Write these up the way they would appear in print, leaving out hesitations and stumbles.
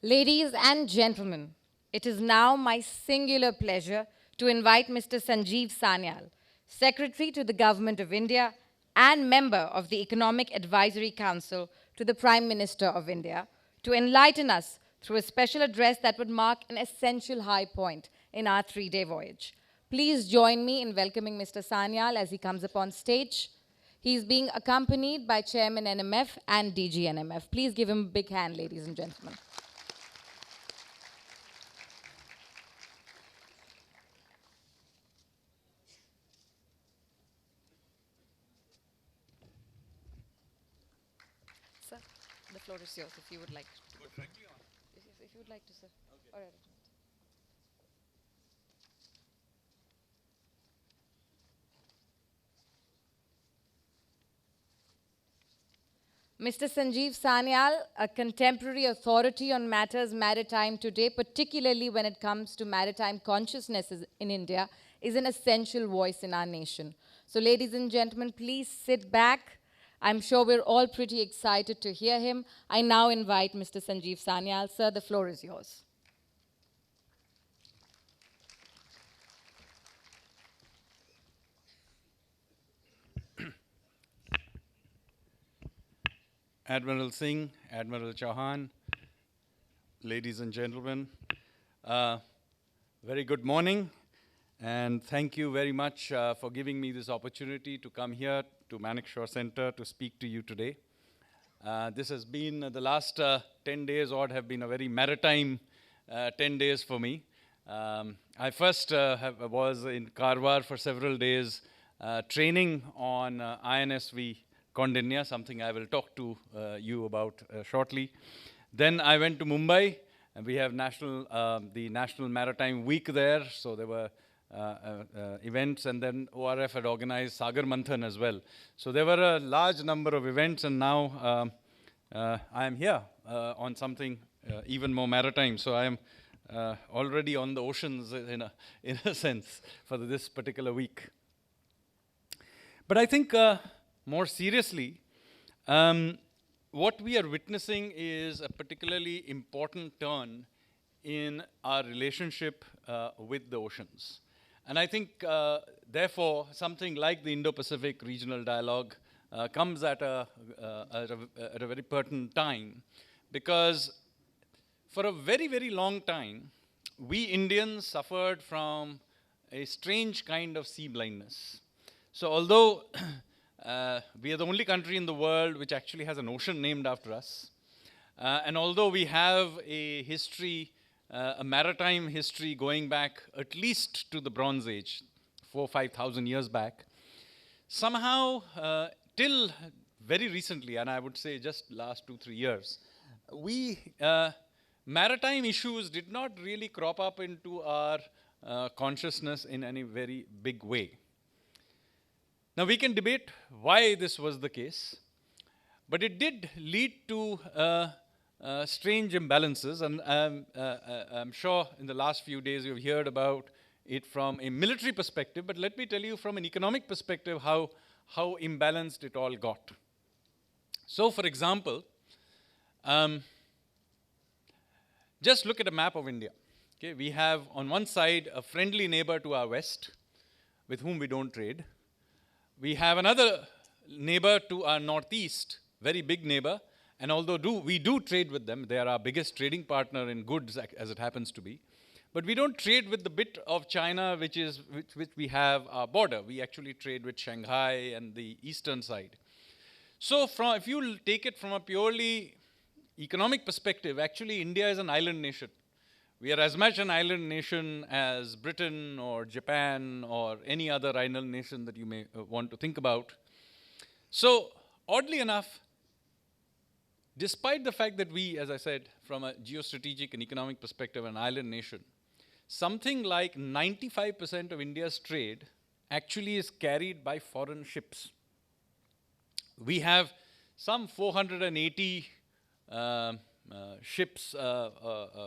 Ladies and gentlemen, it is now my singular pleasure to invite Mr. Sanjeev Sanyal, Secretary to the Government of India and member of the Economic Advisory Council to the Prime Minister of India, to enlighten us through a special address that would mark an essential high point in our three-day voyage. Please join me in welcoming Mr. Sanyal as he comes upon stage. He is being accompanied by Chairman NMF and DG NMF. Please give him a big hand, ladies and gentlemen. Sir, the floor is yours if you would like to. If you would like to, sir. Okay. All right. Mr. Sanjeev Sanyal, a contemporary authority on matters maritime today, particularly when it comes to maritime consciousness in India, is an essential voice in our nation. So ladies and gentlemen, please sit back. I'm sure we're all pretty excited to hear him. I now invite Mr. Sanjeev Sanyal. Sir, the floor is yours. Admiral Singh, Admiral Chauhan, ladies and gentlemen, very good morning, and thank you very much for giving me this opportunity to come here to Manikshore Center to speak to you today. This has been the last 10 days odd have been a very maritime 10 days for me. I first was in Karwar for several days training on INSV Kondinya, something I will talk to you about shortly. Then I went to Mumbai, and we have the National Maritime Week there, so there were events, and then ORF had organized Sagar Manthan as well. So there were a large number of events, and now I am here on something even more maritime. So I am already on the oceans in a sense for this particular week. But I think more seriously, what we are witnessing is a particularly important turn in our relationship with the oceans. And I think, therefore, something like the Indo-Pacific Regional Dialogue comes at a very pertinent time, because for a very, very long time, we Indians suffered from a strange kind of sea blindness. So although we are the only country in the world which actually has an ocean named after us, and although we have a history, a maritime history going back at least to the Bronze Age, 4,000 or 5,000 years back, somehow till very recently, and I would say just last 2-3 years, maritime issues did not really crop up into our consciousness in any very big way. Now, we can debate why this was the case, but it did lead to strange imbalances, and I'm sure in the last few days you've heard about it from a military perspective, but let me tell you from an economic perspective how imbalanced it all got. So, for example, just look at a map of India. Okay, we have on one side a friendly neighbor to our west with whom we don't trade. We have another neighbor to our northeast, very big neighbor, and although we do trade with them, they are our biggest trading partner in goods, as it happens to be, but we don't trade with the bit of China which we have our border. We actually trade with Shanghai and the eastern side. So if you take it from a purely economic perspective, actually India is an island nation. We are as much an island nation as Britain or Japan or any other island nation that you may want to think about. So, oddly enough, despite the fact that we, as I said, from a geostrategic and economic perspective, an island nation, something like 95% of India's trade actually is carried by foreign ships. We have some 480 ships,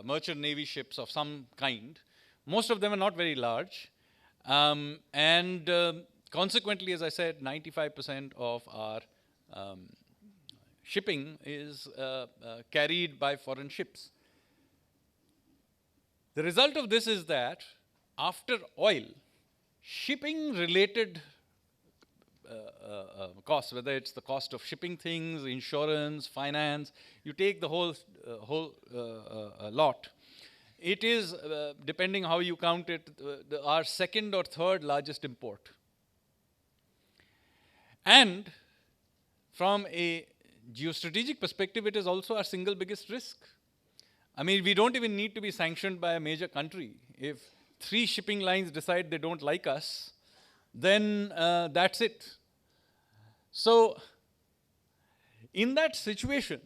merchant navy ships of some kind. Most of them are not very large. And consequently, as I said, 95% of our shipping is carried by foreign ships. The result of this is that after oil, shipping related costs, whether it's the cost of shipping things, insurance, finance, you take the whole lot. It is, depending how you count it, our second or third largest import. And from a geostrategic perspective, it is also our single biggest risk. I mean, we don't even need to be sanctioned by a major country. If 3 shipping lines decide they don't like us, then that's it. So, in that situation,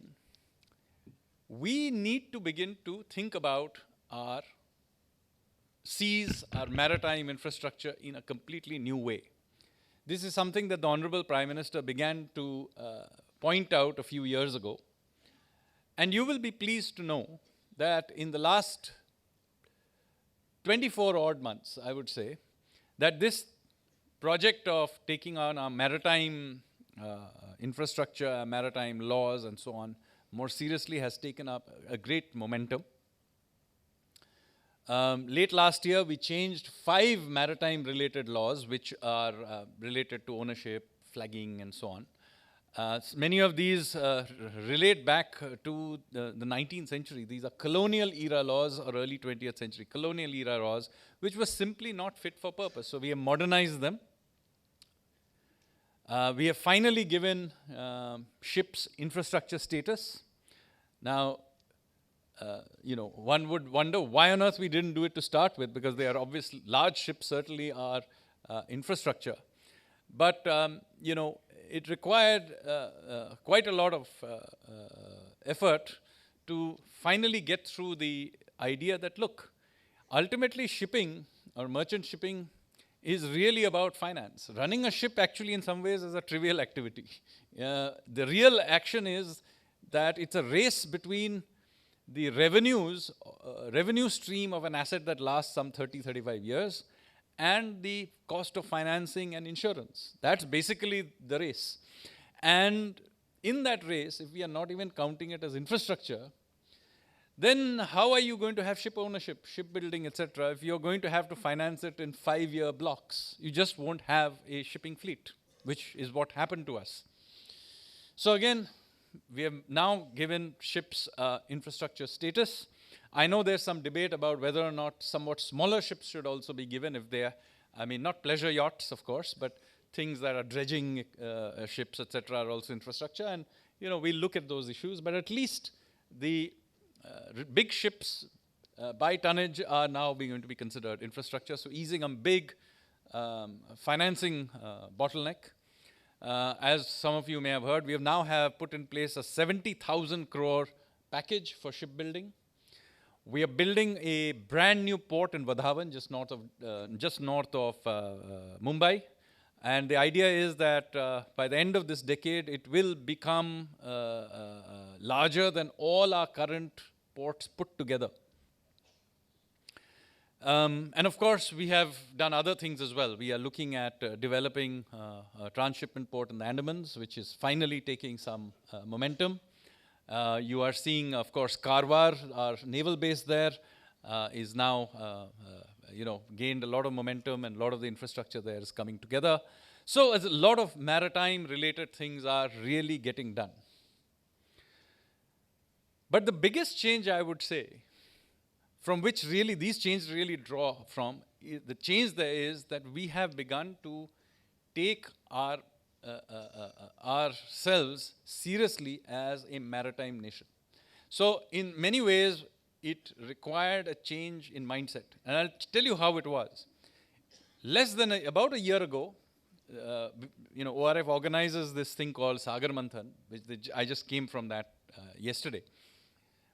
we need to begin to think about our seas, our maritime infrastructure in a completely new way. This is something that the Honorable Prime Minister began to point out a few years ago. And you will be pleased to know that in the last 24 odd months, I would say, that this project of taking on our maritime infrastructure, maritime laws and so on, more seriously has taken up a great momentum. Late last year, we changed 5 maritime-related laws, which are related to ownership, flagging, and so on. Many of these relate back to the 19th century. These are colonial era laws or early 20th century colonial era laws, which were simply not fit for purpose. So we have modernized them. We have finally given ships infrastructure status. Now, one would wonder why on earth we didn't do it to start with, because they are obviously large ships, certainly are infrastructure. But it required quite a lot of effort to finally get through the idea that, look, ultimately shipping or merchant shipping is really about finance. Running a ship actually in some ways is a trivial activity. The real action is that it's a race between the revenue stream of an asset that lasts some 30, 35 years and the cost of financing and insurance. That's basically the race. And in that race, if we are not even counting it as infrastructure, then how are you going to have ship ownership, shipbuilding, etc., if you're going to have to finance it in 5-year blocks? You just won't have a shipping fleet, which is what happened to us. So again, we have now given ships infrastructure status. I know there's some debate about whether or not somewhat smaller ships should also be given if they are, not pleasure yachts, of course, but things that are dredging ships, etc., are also infrastructure. And, we'll look at those issues. But at least the big ships by tonnage are now going to be considered infrastructure. So easing a big financing bottleneck. As some of you may have heard, we have now put in place a 70,000 crore package for shipbuilding. We are building a brand new port in Vadhavan, just north of Mumbai. And the idea is that by the end of this decade, it will become larger than all our current ports put together. And of course, we have done other things as well. We are looking at developing a transshipment port in the Andamans, which is finally taking some momentum. You are seeing, of course, Karwar, our naval base there, is now, gained a lot of momentum, and a lot of the infrastructure there is coming together. So a lot of maritime-related things are really getting done. But the biggest change, I would say, from which really these changes really draw from, the change there is that we have begun to take ourselves seriously as a maritime nation. So in many ways, it required a change in mindset. And I'll tell you how it was. About a year ago, ORF organizes this thing called Sagar Manthan, which I just came from that yesterday.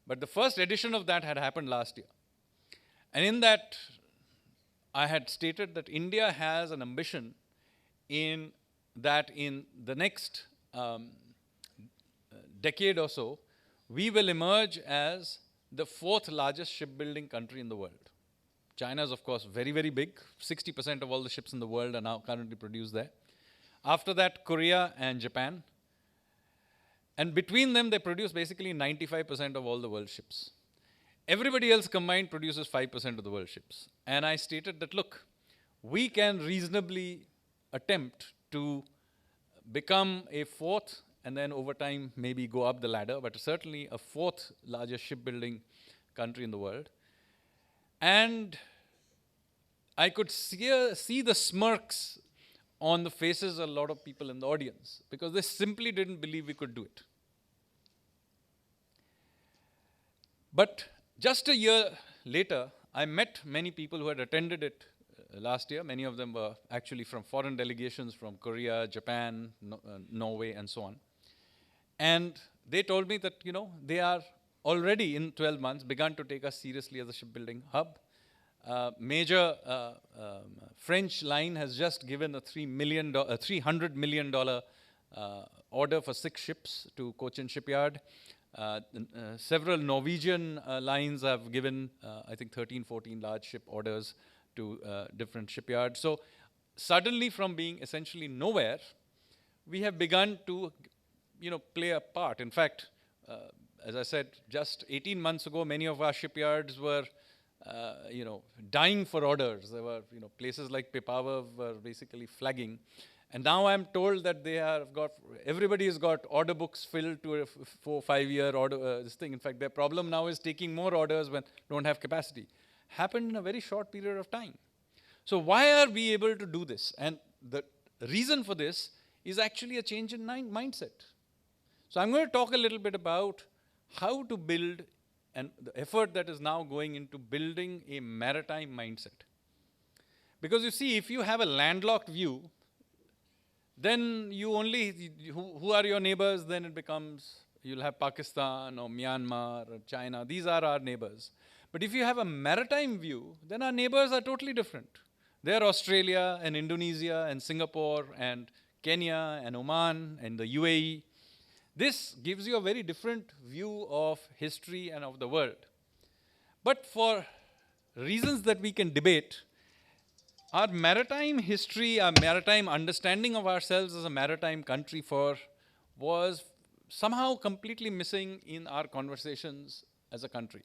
But the first edition of that had happened last year. And in that, I had stated that India has an ambition in the next decade or so, we will emerge as the 4th largest shipbuilding country in the world. China is, of course, very, very big. 60% of all the ships in the world are now currently produced there. After that, Korea and Japan. And between them, they produce basically 95% of all the world ships. Everybody else combined produces 5% of the world's ships. And I stated that, look, we can reasonably attempt to become a fourth and then over time maybe go up the ladder, but certainly a fourth largest shipbuilding country in the world. And I could see the smirks on the faces of a lot of people in the audience because they simply didn't believe we could do it. But just a year later, I met many people who had attended it last year. Many of them were actually from foreign delegations from Korea, Japan, Norway, and so on. And they told me that, they are already in 12 months begun to take us seriously as a shipbuilding hub. Major French line has just given a $300 million order for 6 ships to Cochin Shipyard. Several Norwegian lines have given, I think, 13, 14 large ship orders to different shipyards. So suddenly from being essentially nowhere, we have begun to, play a part. In fact, as I said, just 18 months ago, many of our shipyards were, dying for orders. There were, places like Pipavav were basically flagging. And now I'm told that everybody has got order books filled to a 4-5 year order, this thing. In fact, their problem now is taking more orders when don't have capacity. Happened in a very short period of time. So why are we able to do this? And the reason for this is actually a change in mindset. So I'm going to talk a little bit about how to build and the effort that is now going into building a maritime mindset. Because you see, if you have a landlocked view, then who are your neighbors? Then it becomes, you'll have Pakistan or Myanmar or China. These are our neighbors. But if you have a maritime view, then our neighbors are totally different. They're Australia and Indonesia and Singapore and Kenya and Oman and the UAE. This gives you a very different view of history and of the world. But for reasons that we can debate, our maritime history, our maritime understanding of ourselves as a maritime country was somehow completely missing in our conversations as a country.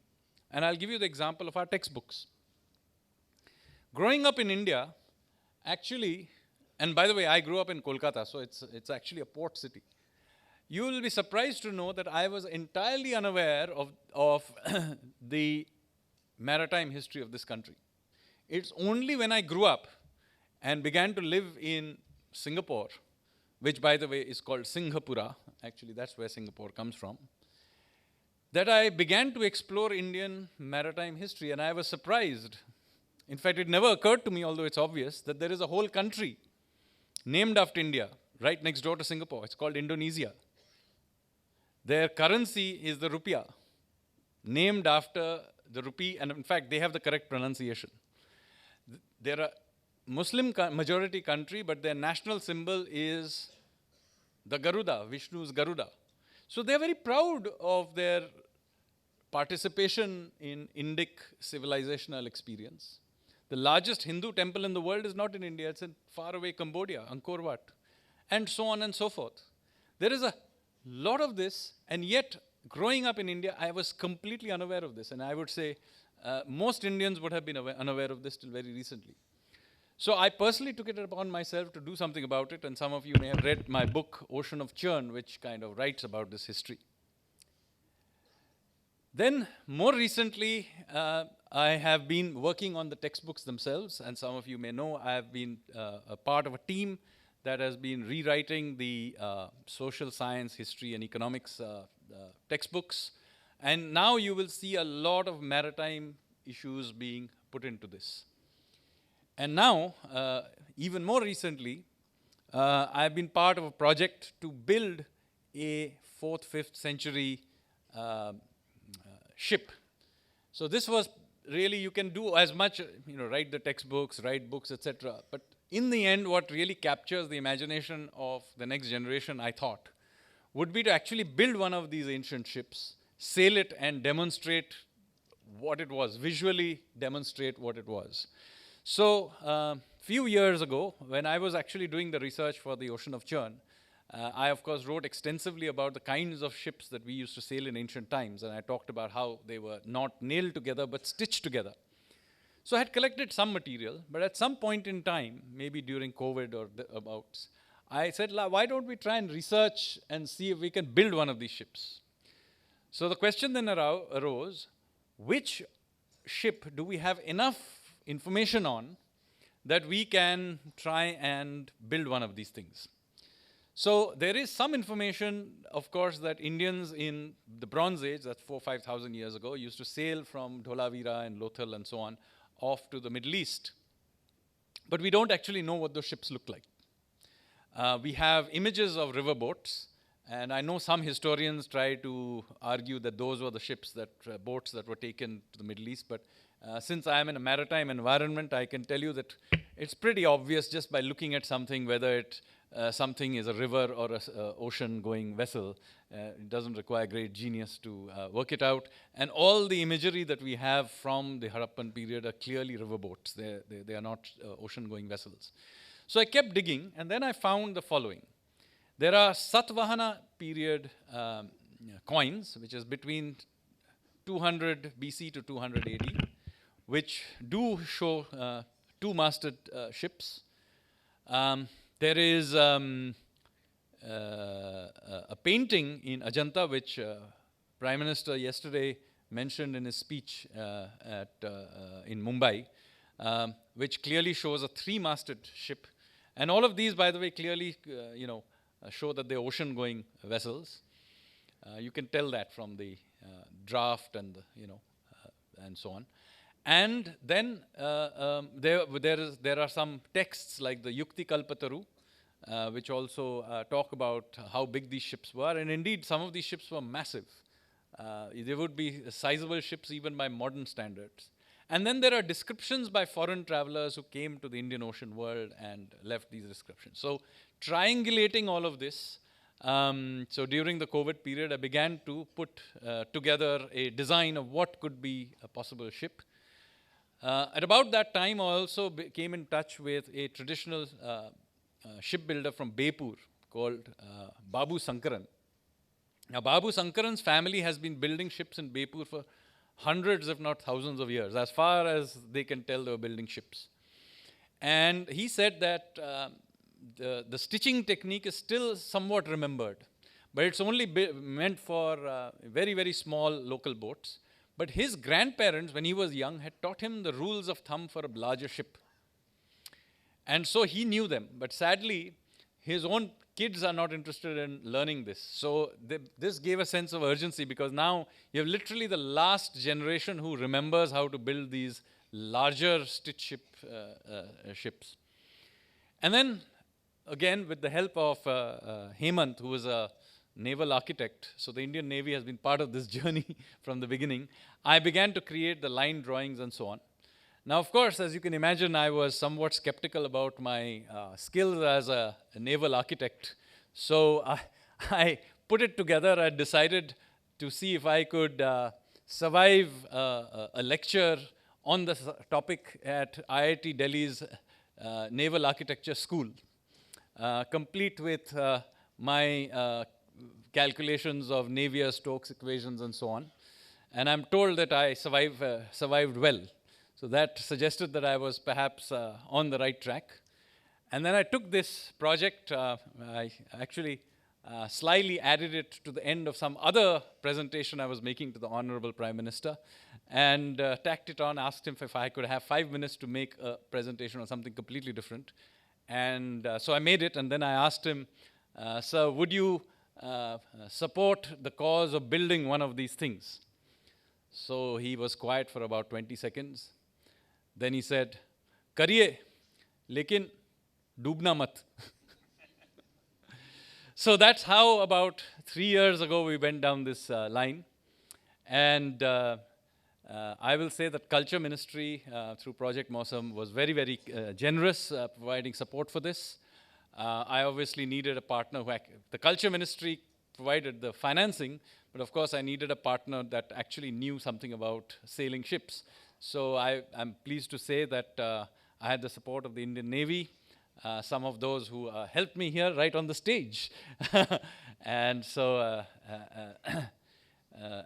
And I'll give you the example of our textbooks. Growing up in India, actually, and by the way, I grew up in Kolkata, so it's actually a port city. You will be surprised to know that I was entirely unaware of the maritime history of this country. It's only when I grew up and began to live in Singapore, which by the way is called Singhapura, actually that's where Singapore comes from, that I began to explore Indian maritime history, and I was surprised. In fact, it never occurred to me, although it's obvious, that there is a whole country named after India, right next door to Singapore. It's called Indonesia. Their currency is the rupiah, named after the rupee, and in fact, they have the correct pronunciation. They're a Muslim majority country, but their national symbol is the Garuda, Vishnu's Garuda. So they're very proud of their participation in Indic civilizational experience. The largest Hindu temple in the world is not in India, it's in faraway Cambodia, Angkor Wat, and so on and so forth. There is a lot of this, and yet growing up in India, I was completely unaware of this, and I would say most Indians would have been unaware of this till very recently. So I personally took it upon myself to do something about it, and some of you may have read my book, Ocean of Churn, which kind of writes about this history. Then, more recently, I have been working on the textbooks themselves, and some of you may know I have been a part of a team that has been rewriting the social science, history, and economics textbooks. And now you will see a lot of maritime issues being put into this. And now, even more recently, I've been part of a project to build a 4th, 5th century ship. So this was really, you can do as much, write the textbooks, write books, etc. But in the end, what really captures the imagination of the next generation, I thought, would be to actually build one of these ancient ships, sail it, and demonstrate what it was, visually demonstrate what it was. So, few years ago, when I was actually doing the research for the Ocean of Churn, I, of course, wrote extensively about the kinds of ships that we used to sail in ancient times, and I talked about how they were not nailed together but stitched together. So I had collected some material, but at some point in time, maybe during COVID or thereabouts, I said, why don't we try and research and see if we can build one of these ships? So the question then arose, which ship do we have enough information on that we can try and build one of these things? So there is some information, of course, that Indians in the Bronze Age, that's 4,000-5,000 years ago, used to sail from Dholavira and Lothal and so on off to the Middle East. But we don't actually know what those ships look like. We have images of river boats, and I know some historians try to argue that those were the ships, boats that were taken to the Middle East. But since I am in a maritime environment, I can tell you that it's pretty obvious just by looking at something whether something is a river or an ocean-going vessel. It doesn't require great genius to work it out. And all the imagery that we have from the Harappan period are clearly river boats. They are not ocean-going vessels. So I kept digging, and then I found the following. There are Satvahana period coins, which is between 200 BC to 200 AD, which do show two-masted ships. There is a painting in Ajanta, which Prime Minister yesterday mentioned in his speech in Mumbai, which clearly shows a three-masted ship. And all of these, by the way, clearly show that they're ocean-going vessels. You can tell that from the draft and and so on. And then there are some texts like the Yukti Kalpataru, which also talk about how big these ships were. And indeed, some of these ships were massive. They would be sizable ships even by modern standards. And then there are descriptions by foreign travelers who came to the Indian Ocean world and left these descriptions. So triangulating all of this, so during the COVID period, I began to put together a design of what could be a possible ship. At about that time, I also came in touch with a traditional shipbuilder from Bepur called Babu Sankaran. Now, Babu Sankaran's family has been building ships in Bepur for hundreds, if not thousands of years. As far as they can tell, they were building ships. And he said that the stitching technique is still somewhat remembered, but it's only meant for very, very small local boats. But his grandparents, when he was young, had taught him the rules of thumb for a larger ship. And so he knew them. But sadly, his own kids are not interested in learning this. So this gave a sense of urgency, because now you have literally the last generation who remembers how to build these larger stitch ships. And then, again, with the help of Hemant, who was a naval architect, so the Indian Navy has been part of this journey from the beginning, I began to create the line drawings and so on. Now, of course, as you can imagine, I was somewhat skeptical about my skills as a naval architect. So I put it together. I decided to see if I could survive a lecture on the topic at IIT Delhi's Naval Architecture School, complete with my calculations of Navier-Stokes equations and so on. And I'm told that I survived well. So that suggested that I was perhaps on the right track. And then I took this project, I actually slyly added it to the end of some other presentation I was making to the Honorable Prime Minister, and tacked it on, asked him if I could have 5 minutes to make a presentation on something completely different. And so I made it, and then I asked him, sir, would you support the cause of building one of these things? So he was quiet for about 20 seconds. Then he said, Kariye, lekin doobna mat. So that's how about 3 years ago we went down this line. And I will say that Culture Ministry through Project Mosam was very, very generous providing support for this. I obviously needed a partner the Culture Ministry provided the financing, but of course I needed a partner that actually knew something about sailing ships. So I'm pleased to say that I had the support of the Indian Navy, some of those who helped me here right on the stage. And so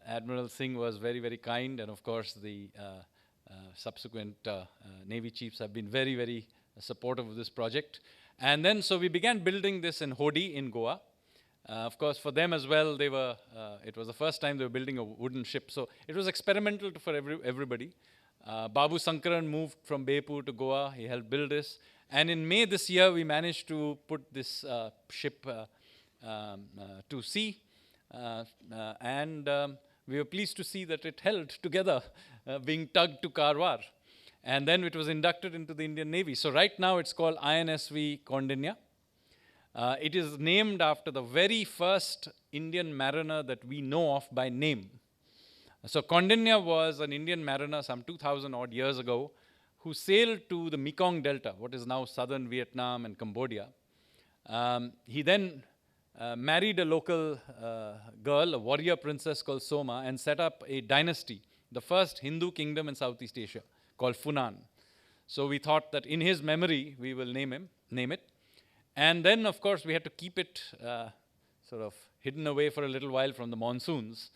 Admiral Singh was very, very kind, and of course the subsequent Navy chiefs have been very, very supportive of this project. And then so we began building this in Hodi in Goa. Of course, for them as well, they were, it was the first time they were building a wooden ship. So it was experimental for everybody. Babu Sankaran moved from Bepur to Goa. He helped build this. And in May this year, we managed to put this ship to sea. And we were pleased to see that it held together, being tugged to Karwar. And then it was inducted into the Indian Navy. So right now, it's called INSV Kaundinya. It is named after the very first Indian mariner that we know of by name. So Kaundinya was an Indian mariner some 2,000 odd years ago who sailed to the Mekong Delta, what is now southern Vietnam and Cambodia. He then married a local girl, a warrior princess called Soma, and set up a dynasty, the first Hindu kingdom in Southeast Asia, called Funan. So we thought that in his memory, we will name it. And then, of course, we had to keep it sort of hidden away for a little while from the monsoons.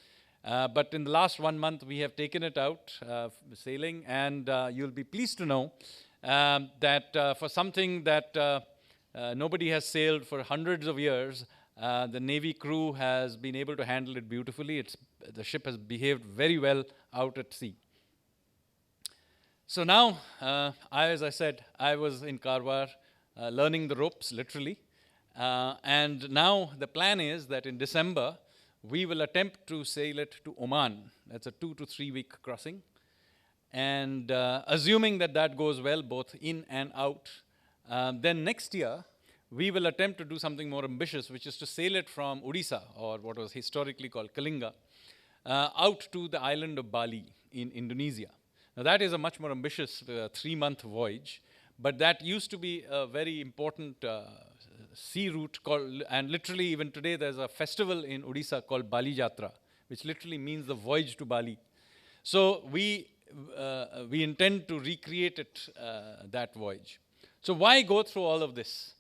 But in the last 1 month, we have taken it out sailing, and you'll be pleased to know that for something that nobody has sailed for hundreds of years, the Navy crew has been able to handle it beautifully. The ship has behaved very well out at sea. So now, as I said, I was in Karwar learning the ropes, literally. And now the plan is that in December, we will attempt to sail it to Oman. That's a 2 to 3 week crossing. And assuming that that goes well, both in and out, then next year, we will attempt to do something more ambitious, which is to sail it from Odisha, or what was historically called Kalinga, out to the island of Bali in Indonesia. Now that is a much more ambitious 3-month voyage, but that used to be a very important sea route called, and literally even today there's a festival in Odisha called Bali Jatra, which literally means the voyage to Bali. So we intend to recreate it, that voyage. So why go through all of this?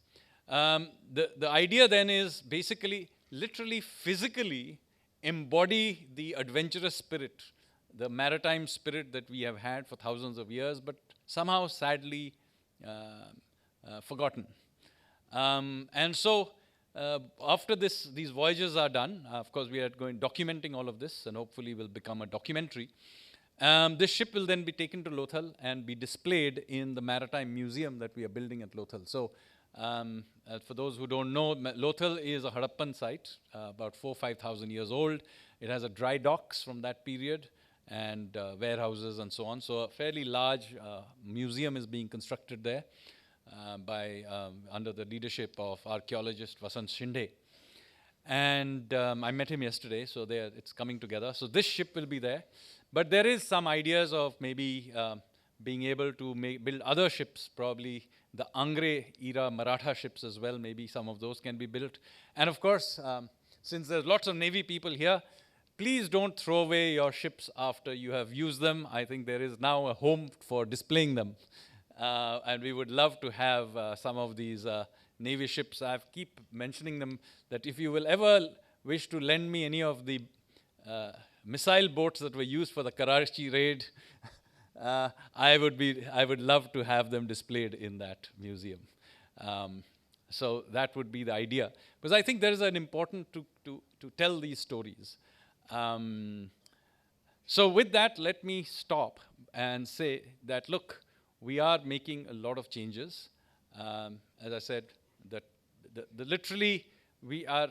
The idea then is basically, literally, physically embody the adventurous spirit, the maritime spirit that we have had for thousands of years, but somehow sadly forgotten. And so after these voyages are done, of course we are going documenting all of this, and hopefully will become a documentary. This ship will then be taken to Lothal and be displayed in the Maritime Museum that we are building at Lothal. So for those who don't know, Lothal is a Harappan site, about 4,000 or 5,000 years old. It has a dry docks from that period, and warehouses and so on. So a fairly large museum is being constructed there under the leadership of archaeologist Vasant Shinde. And I met him yesterday, so it's coming together. So this ship will be there. But there is some ideas of maybe being able to build other ships, probably the Angre era Maratha ships as well. Maybe some of those can be built. And of course, since there's lots of Navy people here, please don't throw away your ships after you have used them. I think there is now a home for displaying them. And we would love to have some of these Navy ships. I keep mentioning them, that if you will ever wish to lend me any of the missile boats that were used for the Karachi raid, I would love to have them displayed in that museum. So that would be the idea. Because I think there is an important to tell these stories. So with that, let me stop and say that, look, we are making a lot of changes. As I said, that literally we are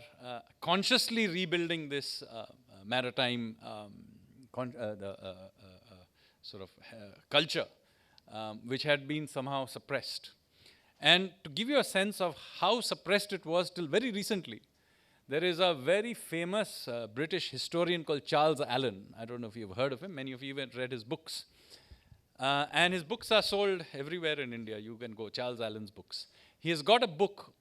consciously rebuilding this maritime sort of culture, which had been somehow suppressed. And to give you a sense of how suppressed it was till very recently, there is a very famous British historian called Charles Allen. I don't know if you've heard of him. Many of you have read his books. And his books are sold everywhere in India. You can go, Charles Allen's books. He has got a book,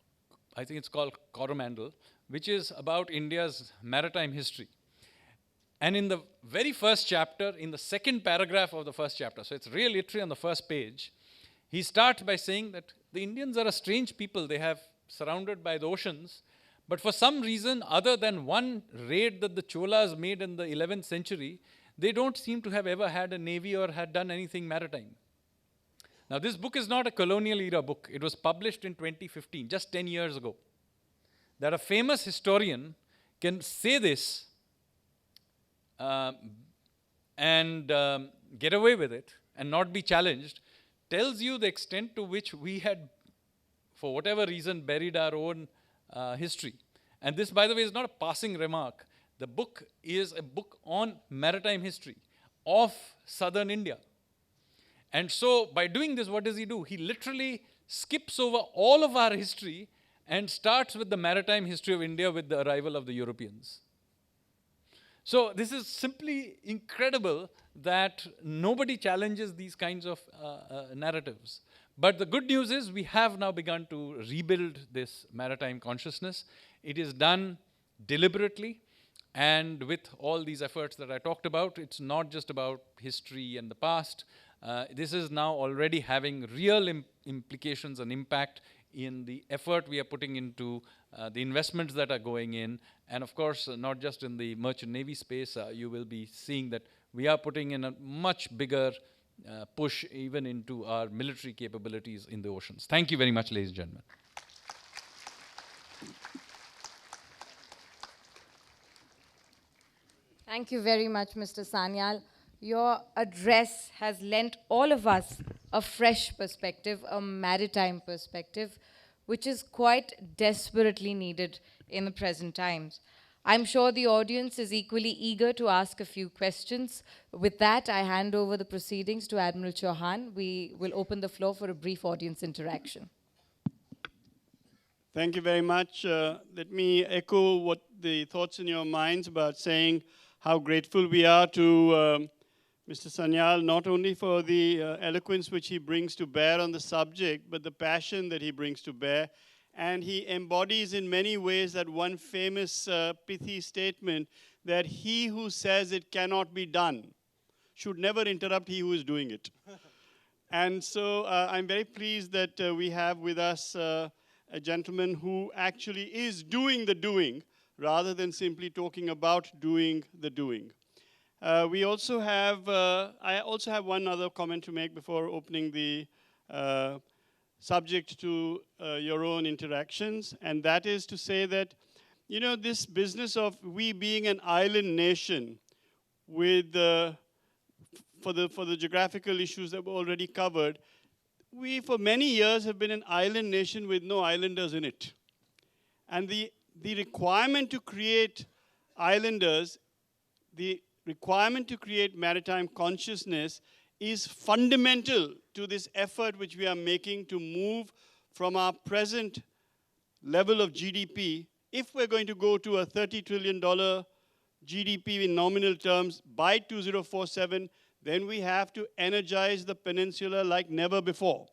I think it's called Coromandel, which is about India's maritime history. And in the very first chapter, in the second paragraph of the first chapter, so it's really literally on the first page, he starts by saying that the Indians are a strange people. They have surrounded by the oceans, but for some reason other than one raid that the Cholas made in the 11th century, they don't seem to have ever had a navy or had done anything maritime. Now, this book is not a colonial era book. It was published in 2015, just 10 years ago. That a famous historian can say this and get away with it and not be challenged tells you the extent to which we had, for whatever reason, buried our own history. And this, by the way, is not a passing remark. The book is a book on maritime history of southern India. And so, by doing this, what does he do? He literally skips over all of our history and starts with the maritime history of India with the arrival of the Europeans. So, this is simply incredible that nobody challenges these kinds of narratives. But the good news is we have now begun to rebuild this maritime consciousness. It is done deliberately, and with all these efforts that I talked about, it's not just about history and the past. This is now already having real implications and impact in the effort we are putting into the investments that are going in. And of course, not just in the merchant navy space, you will be seeing that we are putting in a much bigger push even into our military capabilities in the oceans. Thank you very much, ladies and gentlemen. Thank you very much, Mr. Sanyal. Your address has lent all of us a fresh perspective, a maritime perspective, which is quite desperately needed in the present times. I'm sure the audience is equally eager to ask a few questions. With that, I hand over the proceedings to Admiral Chauhan. We will open the floor for a brief audience interaction. Thank you very much. Let me echo what the thoughts in your minds about saying how grateful we are to Mr. Sanyal, not only for the eloquence which he brings to bear on the subject, but the passion that he brings to bear. And he embodies in many ways that one famous pithy statement that he who says it cannot be done should never interrupt he who is doing it. And so I'm very pleased that we have with us a gentleman who actually is doing the doing rather than simply talking about doing the doing. I also have one other comment to make before opening the subject to your own interactions, and that is to say that, you know, this business of we being an island nation with, for the geographical issues that were already covered, we for many years have been an island nation with no islanders in it. And the requirement to create islanders, the requirement to create maritime consciousness is fundamental to this effort which we are making to move from our present level of GDP. If we're going to go to a $30 trillion GDP in nominal terms by 2047, then we have to energize the peninsula like never before.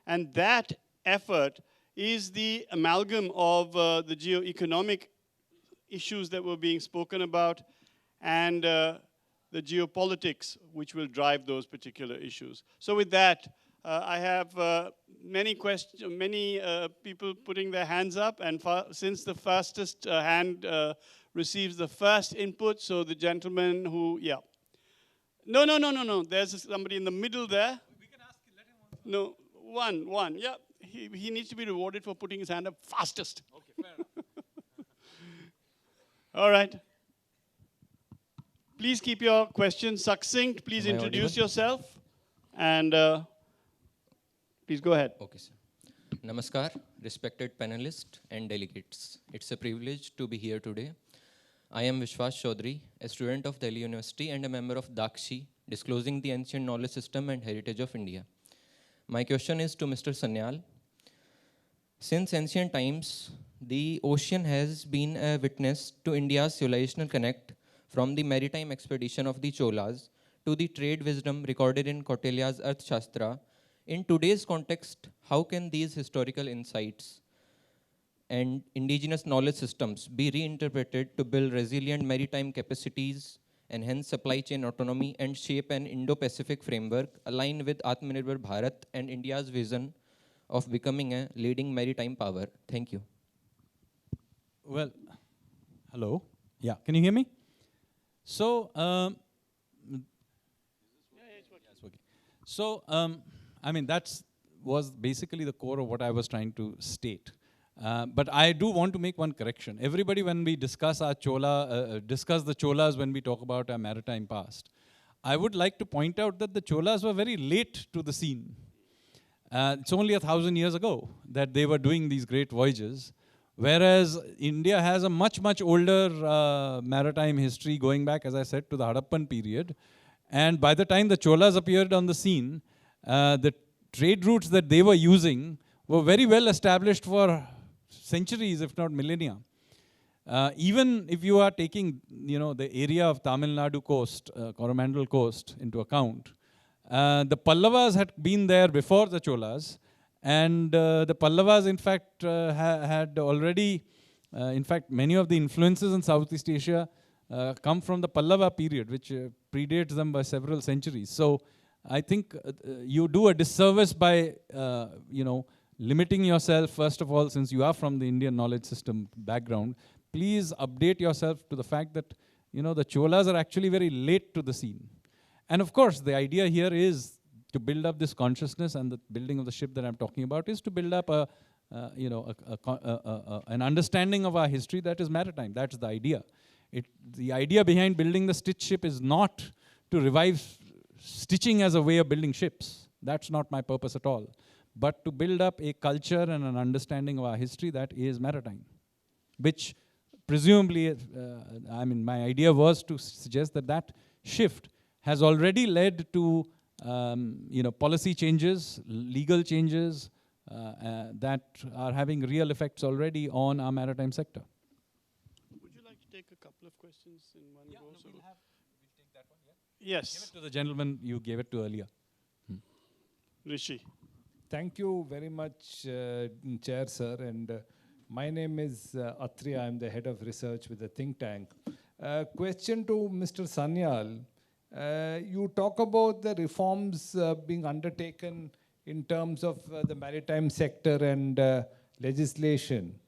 And that effort is the amalgam of the geo-economic issues that were being spoken about and the geopolitics which will drive those particular issues. So with that, I have many people putting their hands up, and since the fastest hand receives the first input, so the gentleman who, yeah. No, there's somebody in the middle there. We can ask, let him answer. No, one, yeah. He needs to be rewarded for putting his hand up fastest. Okay, fair enough. All right. Please keep your questions succinct. Please Am I introduce audible? yourself. And please go ahead. Okay, sir. Namaskar, respected panelists and delegates. It's a privilege to be here today. I am Vishwas Chaudhary, a student of Delhi University and a member of Dakshi, disclosing the ancient knowledge system and heritage of India. My question is to Mr. Sanyal. Since ancient times, the ocean has been a witness to India's civilizational connect from the maritime expedition of the Cholas to the trade wisdom recorded in Kautilya's Arthashastra. In today's context, how can these historical insights and indigenous knowledge systems be reinterpreted to build resilient maritime capacities enhance supply chain autonomy, and shape an Indo-Pacific framework aligned with Atmanirbhar Bharat and India's vision of becoming a leading maritime power. Thank you. Well, hello. Yeah, can you hear me? So, So, I mean, was basically the core of what I was trying to state. But I do want to make one correction. Everybody, when we discuss our discuss the Cholas when we talk about our maritime past, I would like to point out that the Cholas were very late to the scene. It's only 1,000 years ago that they were doing these great voyages, whereas India has a much, much older maritime history going back, as I said, to the Harappan period. And by the time the Cholas appeared on the scene, the trade routes that they were using were very well established for centuries, if not millennia. Even if you are taking, the area of Tamil Nadu coast, Coromandel coast into account, the Pallavas had been there before the Cholas, and the Pallavas, in fact, had already, in fact, many of the influences in Southeast Asia come from the Pallava period, which predates them by several centuries. So I think you do a disservice by, limiting yourself, first of all, since you are from the Indian knowledge system background, please update yourself to the fact that, the Cholas are actually very late to the scene. And of course, the idea here is to build up this consciousness, and the building of the ship that I'm talking about is to build up an understanding of our history that is maritime. That's the idea. The idea behind building the stitch ship is not to revive stitching as a way of building ships. That's not my purpose at all. But to build up a culture and an understanding of our history that is maritime, which presumably, my idea was to suggest that that shift has already led to, policy changes, legal changes that are having real effects already on our maritime sector. Would you like to take a couple of questions in one go? We'll take that one, yeah? Yes. Give it to the gentleman you gave it to earlier. Rishi. Thank you very much, Chair, sir. And my name is Atri. I'm the head of research with the think tank. Question to Mr. Sanyal. You talk about the reforms being undertaken in terms of the maritime sector and legislation.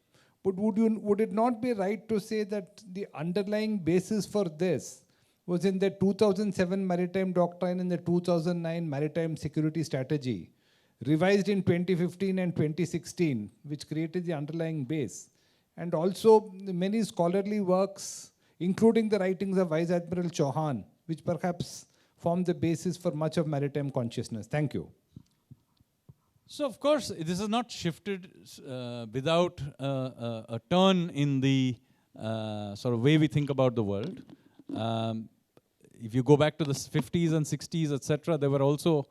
But would it not be right to say that the underlying basis for this was in the 2007 Maritime Doctrine and the 2009 Maritime Security Strategy, revised in 2015 and 2016, which created the underlying base? And also many scholarly works, including the writings of Vice Admiral Chauhan, which perhaps form the basis for much of maritime consciousness. Thank you. So of course, this is not shifted without a turn in the sort of way we think about the world. If you go back to the 50s and 60s, etc., there were also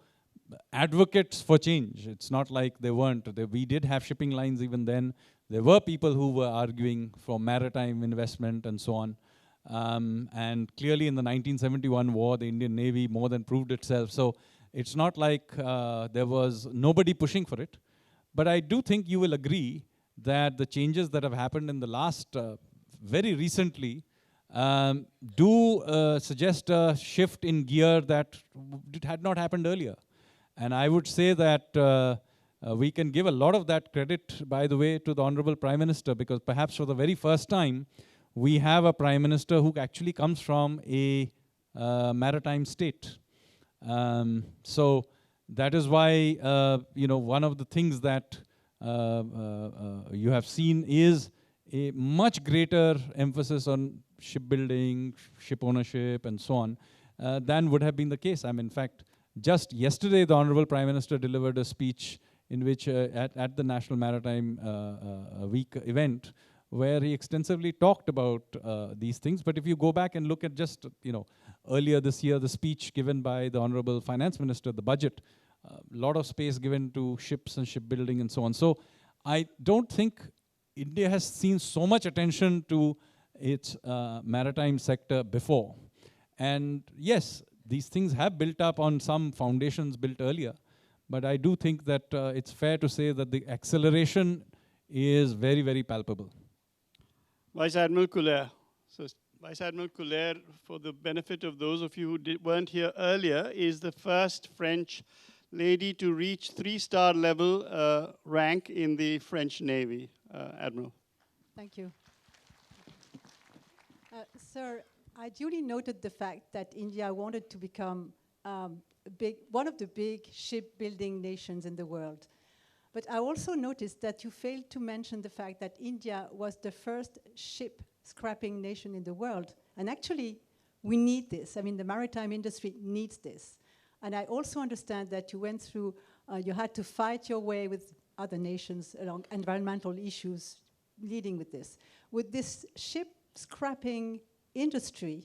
advocates for change. It's not like they weren't. We did have shipping lines even then. There were people who were arguing for maritime investment and so on. And clearly in the 1971 war, the Indian Navy more than proved itself. So it's not like there was nobody pushing for it. But I do think you will agree that the changes that have happened in the last, very recently, do suggest a shift in gear that had not happened earlier. And I would say that we can give a lot of that credit, by the way, to the Honorable Prime Minister, because perhaps for the very first time, we have a Prime Minister who actually comes from a maritime state. So that is why, one of the things that you have seen is a much greater emphasis on shipbuilding, ship ownership, and so on, than would have been the case. In fact, just yesterday, the Honorable Prime Minister delivered a speech in which, at the National Maritime Week event, where he extensively talked about these things. But if you go back and look at just, earlier this year, the speech given by the Honorable Finance Minister, the budget, a lot of space given to ships and shipbuilding and so on. So I don't think India has seen so much attention to its maritime sector before. And yes, these things have built up on some foundations built earlier. But I do think that it's fair to say that the acceleration is very, very palpable. Vice Admiral Kulea. So Vice Admiral Couler, for the benefit of those of you who weren't here earlier, is the first French lady to reach 3-star level rank in the French Navy, Admiral. Thank you. Sir, I duly noted the fact that India wanted to become one of the big shipbuilding nations in the world. But I also noticed that you failed to mention the fact that India was the first ship scrapping nation in the world. And actually, we need this. I mean, the maritime industry needs this. And I also understand that you went through, you had to fight your way with other nations along environmental issues leading with this. With this ship scrapping industry,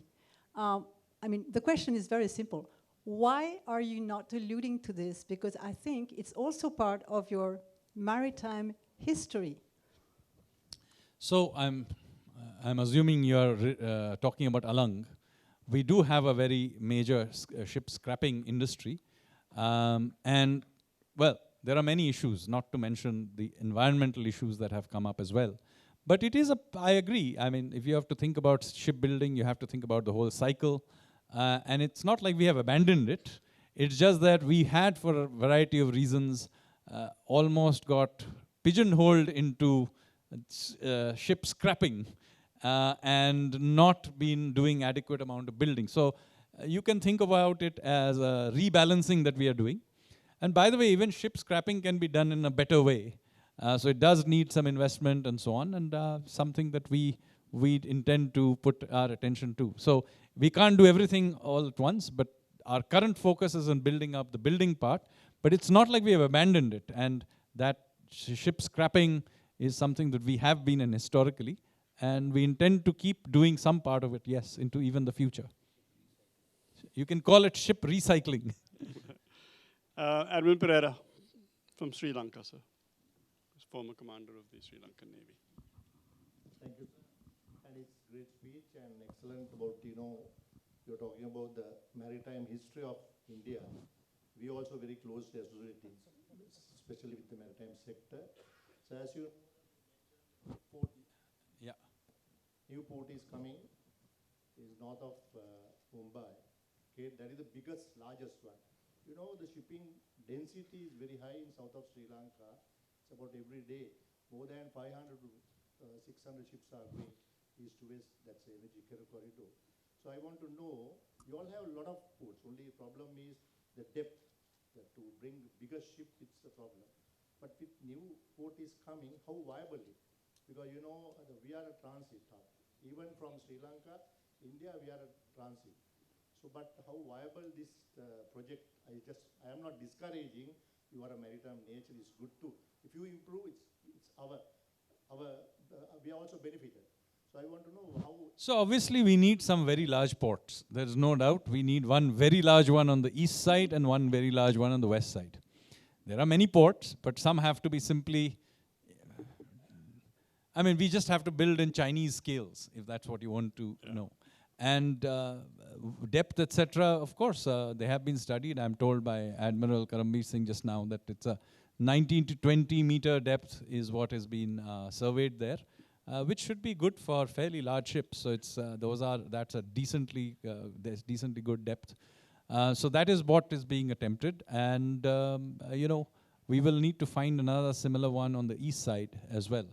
I mean, the question is very simple. Why are you not alluding to this? Because I think it's also part of your maritime history. So I'm assuming you're talking about Alang. We do have a very major ship scrapping industry. And, well, there are many issues, not to mention the environmental issues that have come up as well. But it is I agree. I mean, if you have to think about shipbuilding, you have to think about the whole cycle. And it's not like we have abandoned it. It's just that we had, for a variety of reasons, almost got pigeonholed into ship scrapping and not been doing adequate amount of building. So you can think about it as a rebalancing that we are doing. And by the way, even ship scrapping can be done in a better way. So it does need some investment and so on, and something that we intend to put our attention to. So we can't do everything all at once, but our current focus is on building up the building part. But it's not like we have abandoned it, and that ship scrapping is something that we have been in historically, and we intend to keep doing some part of it, yes, into even the future. You can call it ship recycling. Admiral Pereira from Sri Lanka, sir. Former commander of the Sri Lankan Navy. Thank you, sir. And it's great speech and excellent about, you're talking about the maritime history of India. We also very closely associated, especially with the maritime sector. So as you, Yeah. New port is coming, is north of Mumbai. Okay, that is the biggest, largest one. The shipping density is very high in south of Sri Lanka. It's about every day, more than 500 to 600 ships are going east to west. That's the energy corridor. So I want to know, you all have a lot of ports. Only problem is the depth. That to bring bigger ship, it's a problem. But with new port is coming, how viable it? Because we are a transit hub. Even from Sri Lanka, India, we are a transit. So, but how viable this project? I am not discouraging. You are a maritime nature, is good too. If you improve, we are also benefited. So I want to know how. So obviously we need some very large ports. There's no doubt. We need one very large one on the east side and one very large one on the west side. There are many ports, but some have to be simply, we just have to build in Chinese scales, if that's what you want to know. And depth, etc., of course, they have been studied. I'm told by Admiral Karambir Singh just now that it's a 19 to 20 meter depth is what has been surveyed there, which should be good for fairly large ships. So it's that's a decently good depth. So that is what is being attempted, and we will need to find another similar one on the east side as well.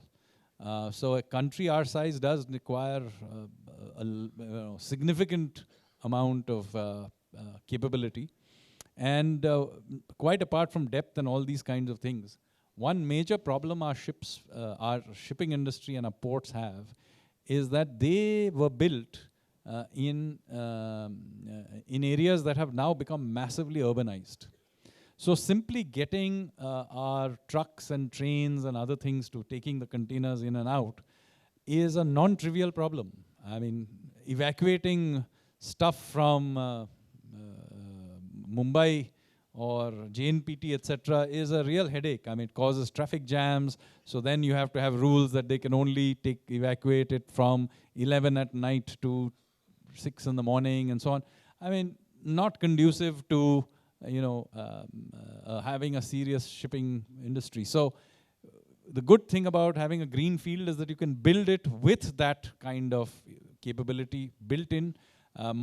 So a country our size does require a significant amount of capability. And quite apart from depth and all these kinds of things, one major problem our shipping industry and our ports have is that they were built in areas that have now become massively urbanized. So simply getting our trucks and trains and other things to taking the containers in and out is a non-trivial problem. Evacuating stuff from Mumbai or JNPT, etc., is a real headache. It causes traffic jams. So then you have to have rules that they can only evacuate it from 11 at night to 6 in the morning and so on. Not conducive to having a serious shipping industry. So the good thing about having a green field is that you can build it with that kind of capability built in,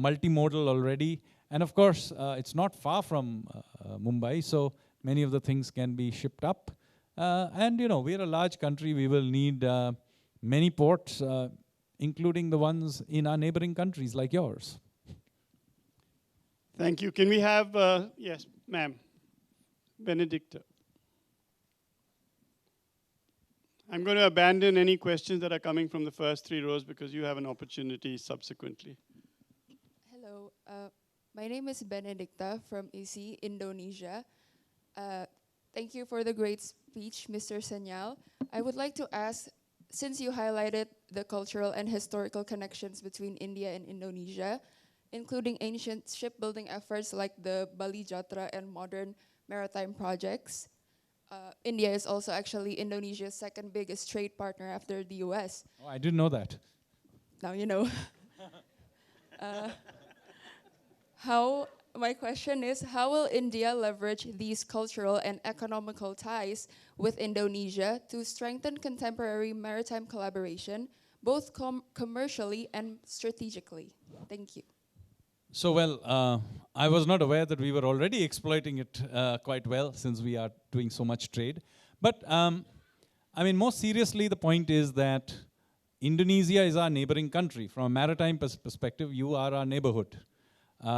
multimodal already. And of course, it's not far from Mumbai, so many of the things can be shipped up. And we're a large country. We will need many ports, including the ones in our neighboring countries like yours. Thank you. Can we have, yes, ma'am, Benedicta. I'm going to abandon any questions that are coming from the first 3 rows because you have an opportunity subsequently. Hello, my name is Benedicta from ISI, Indonesia. Thank you for the great speech, Mr. Sanyal. I would like to ask, since you highlighted the cultural and historical connections between India and Indonesia, including ancient shipbuilding efforts like the Bali Jatra and modern maritime projects, India is also actually Indonesia's second biggest trade partner after the US. Oh, I didn't know that. Now you know. My question is, how will India leverage these cultural and economical ties with Indonesia to strengthen contemporary maritime collaboration, both commercially and strategically? Thank you. So, well, I was not aware that we were already exploiting it quite well since we are doing so much trade. But, I mean, more seriously, the point is that Indonesia is our neighboring country. From a maritime perspective, you are our neighborhood.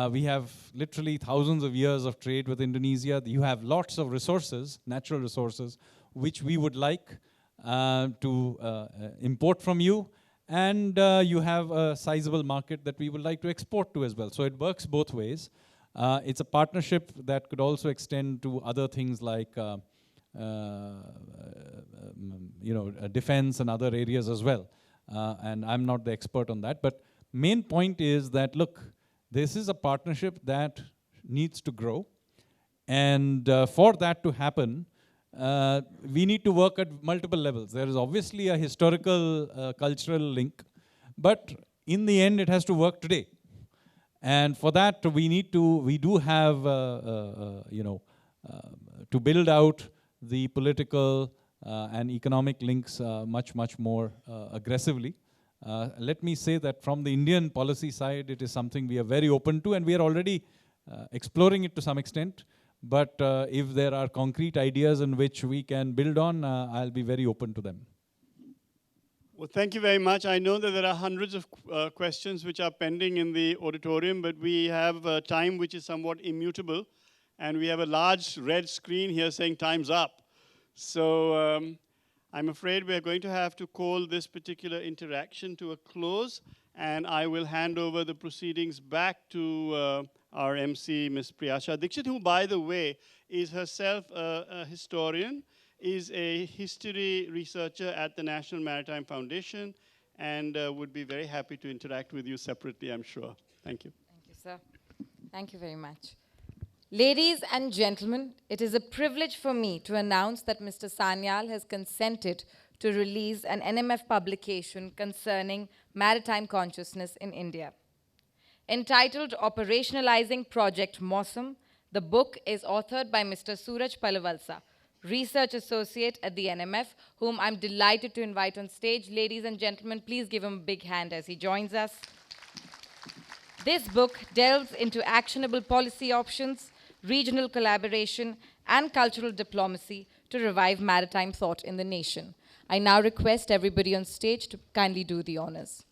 We have literally thousands of years of trade with Indonesia. You have lots of resources, natural resources, which we would like to import from you. And you have a sizable market that we would like to export to as well. So it works both ways. It's a partnership that could also extend to other things like defense and other areas as well. And I'm not the expert on that. But main point is that, look, this is a partnership that needs to grow. And for that to happen, we need to work at multiple levels. There is obviously a historical, cultural link, but in the end, it has to work today. And for that, we do have, to build out the political and economic links much more aggressively. Let me say that from the Indian policy side, it is something we are very open to, and we are already exploring it to some extent. But if there are concrete ideas in which we can build on, I'll be very open to them. Well, thank you very much. I know that there are hundreds of questions which are pending in the auditorium, but we have time which is somewhat immutable. And we have a large red screen here saying time's up. So I'm afraid we're going to have to call this particular interaction to a close. And I will hand over the proceedings back to our MC, Ms. Priyasha Dixit, who, by the way, is herself a historian, is a history researcher at the National Maritime Foundation, and would be very happy to interact with you separately, I'm sure. Thank you. Thank you, sir. Thank you very much. Ladies and gentlemen, it is a privilege for me to announce that Mr. Sanyal has consented to release an NMF publication concerning maritime consciousness in India. Entitled Operationalizing Project Mosam, the book is authored by Mr. Suraj Palavalsa, Research Associate at the NMF, whom I'm delighted to invite on stage. Ladies and gentlemen, please give him a big hand as he joins us. This book delves into actionable policy options, regional collaboration, and cultural diplomacy to revive maritime thought in the nation. I now request everybody on stage to kindly do the honors.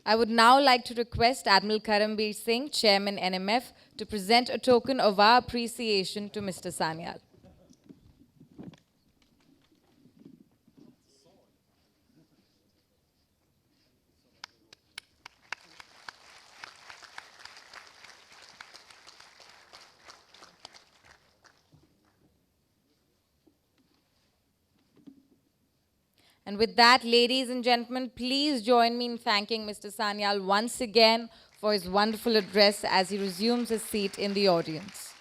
I would now like to request Admiral Karambir Singh, Chairman NMF, to present a token of our appreciation to Mr. Sanyal. And with that, ladies and gentlemen, please join me in thanking Mr. Sanyal once again for his wonderful address as he resumes his seat in the audience.